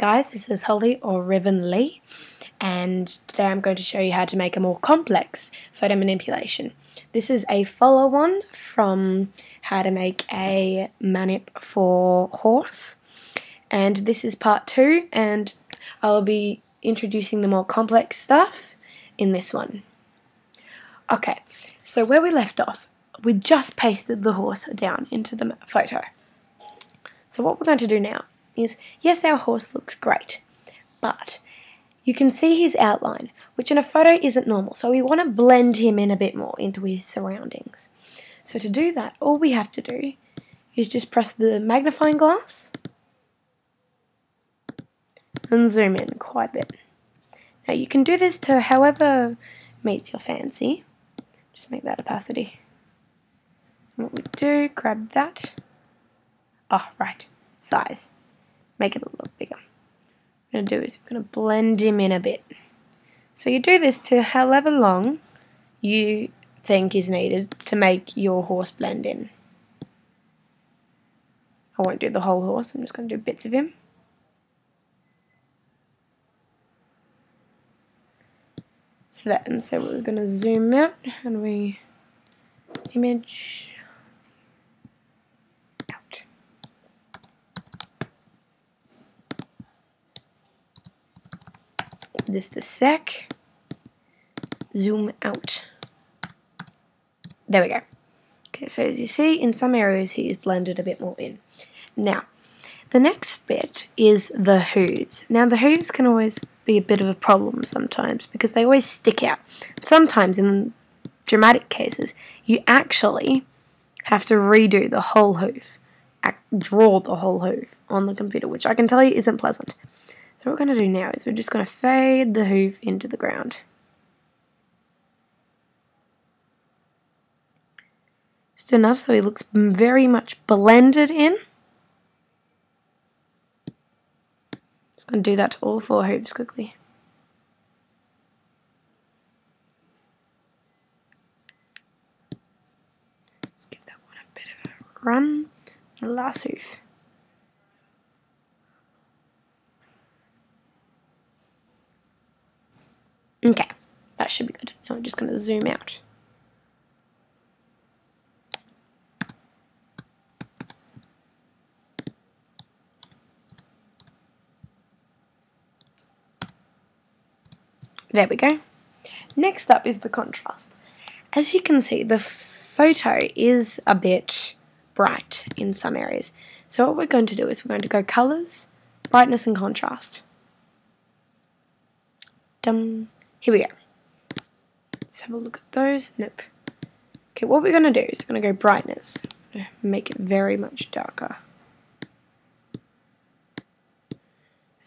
guys, this is Holly or Riven Lee, and today I'm going to show you how to make a more complex photo manipulation. This is a follow-on from how to make a manip for Howrse, and this is part 2, and I'll be introducing the more complex stuff in this one. Okay, so where we left off, we just pasted the horse down into the photo. So what we're going to do now is, yes, our horse looks great, but you can see his outline, which in a photo isn't normal, so we want to blend him in a bit more into his surroundings. So to do that, all we have to do is just press the magnifying glass and zoom in quite a bit. Now you can do this to however meets your fancy. Just make that opacity. What we do, grab that. Oh, right, size. Make it a little bigger. What we're going to do is we're going to blend him in a bit. So you do this to however long you think is needed to make your horse blend in. I won't do the whole horse, I'm just going to do bits of him. So we're going to zoom out and we image out. Just a sec. Zoom out. There we go. Okay, so as you see, in some areas he is blended a bit more in. Now, the next bit is the who's. Now, the who's can always be a bit of a problem sometimes because they always stick out. Sometimes, in dramatic cases, you actually have to redo the whole hoof, draw the whole hoof on the computer, which I can tell you isn't pleasant. So what we're going to do now is we're just going to fade the hoof into the ground. Just enough so he looks very much blended in. Just going to do that to all 4 hooves quickly. Just give that one a bit of a run. The last hoof. Okay, that should be good. Now we're just going to zoom out. There we go. Next up is the contrast. As you can see, the photo is a bit bright in some areas. So what we're going to do is we're going to go colours, brightness and contrast. Dum. Here we go. Let's have a look at those. Nope. Okay, what we're going to do is we're going to go brightness. Make it very much darker.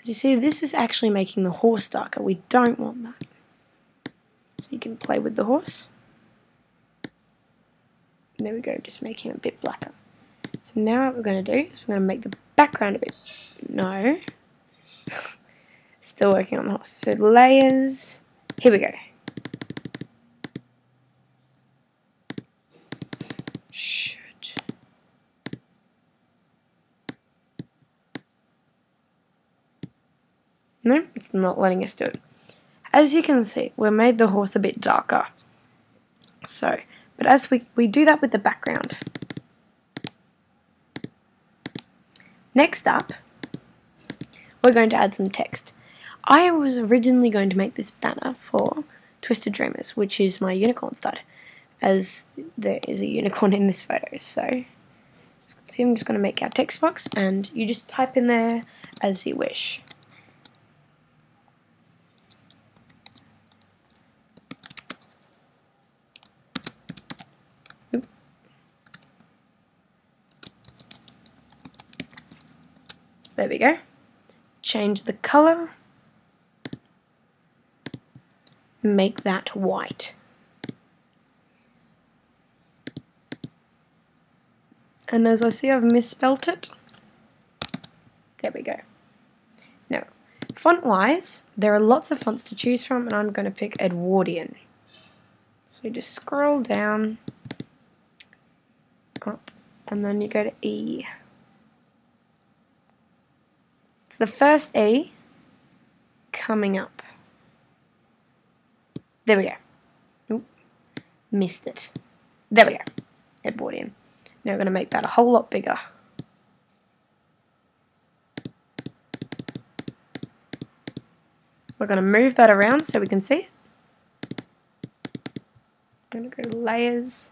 As you see, this is actually making the horse darker. We don't want that. So you can play with the horse. And there we go, just make him a bit blacker. So now what we're going to do is we're going to make the background a bit... No. Still working on the horse. So layers... Here we go. Should. No, it's not letting us do it. As you can see, we made the horse a bit darker. So, but as we do that with the background. Next up, we're going to add some text. I was originally going to make this banner for Twisted Dreamers, which is my unicorn stud, as there is a unicorn in this photo. So, see, I'm just going to make our text box, and you just type in there as you wish. There we go. Change the colour. Make that white. And as I see, I've misspelt it. There we go. Now, font-wise, there are lots of fonts to choose from, and I'm going to pick Edwardian. So just scroll down, up, and then you go to E. It's the first E coming up. There we go. Oop, missed it. There we go. It brought in. Now we're going to make that a whole lot bigger. We're going to move that around so we can see it. I'm going to go to layers.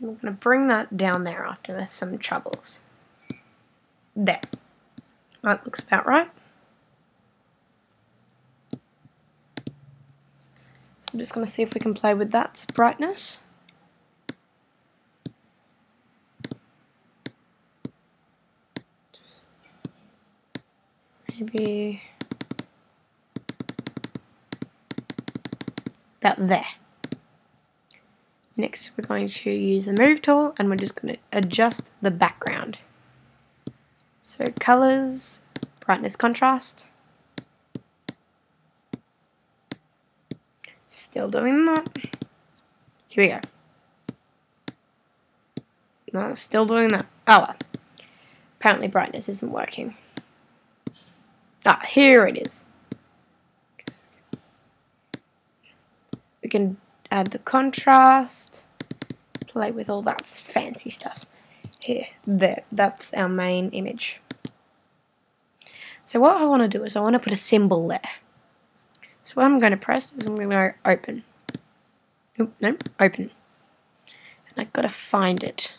I'm going to bring that down there after some troubles. There. That looks about right. So I'm just going to see if we can play with that brightness. Maybe about there. Next we're going to use the move tool and we're just going to adjust the background. So colors, brightness, contrast. Still doing that. Here we go. No, still doing that. Oh well. Apparently brightness isn't working. Ah, here it is. We can add the contrast, play with all that fancy stuff. Here, there, that's our main image. So what I want to do is I want to put a symbol there. So what I'm going to press is I'm going to go open. Oop, no, open. And I've got to find it.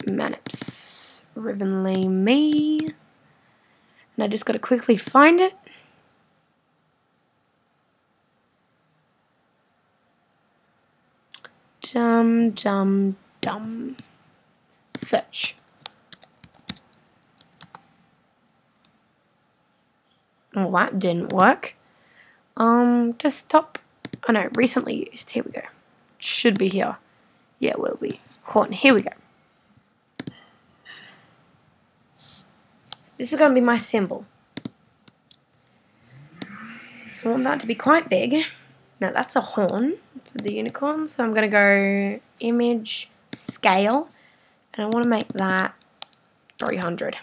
Manips, Rivenly me. And I just got to quickly find it. Dum dum dum. Search. Well, that didn't work. Desktop. Oh no, recently used. Here we go. Should be here. Yeah, it will be. Hold on, here we go. So this is going to be my symbol. So I want that to be quite big. Now that's a horn for the unicorn, so I'm going to go image, scale, and I want to make that 300.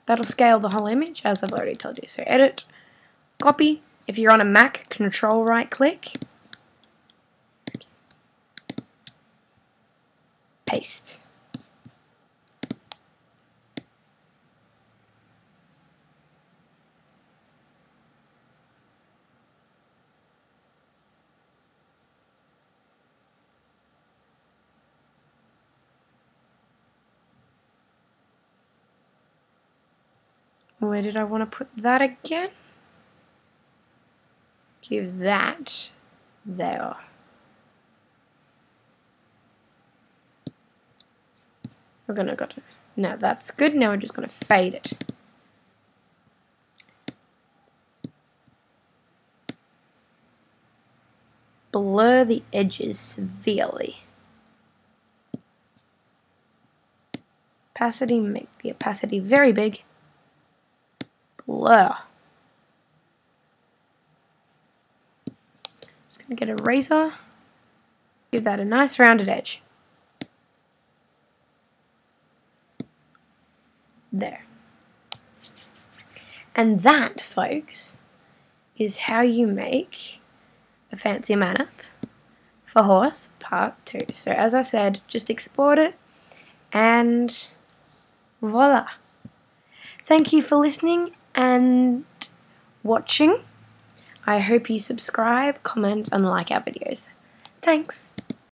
That'll scale the whole image, as I've already told you. So edit, copy. If you're on a Mac, control right click, paste. Where did I want to put that again? Give that there. We're gonna go to, now that's good. Now we're just gonna fade it. Blur the edges severely. Opacity, make the opacity very big. Blur. Just gonna get a razor, give that a nice rounded edge. There. And that, folks, is how you make a fancy manip for Howrse Part 2. So as I said, just export it and voila. Thank you for listening and watching. I hope you subscribe, comment, and like our videos. Thanks!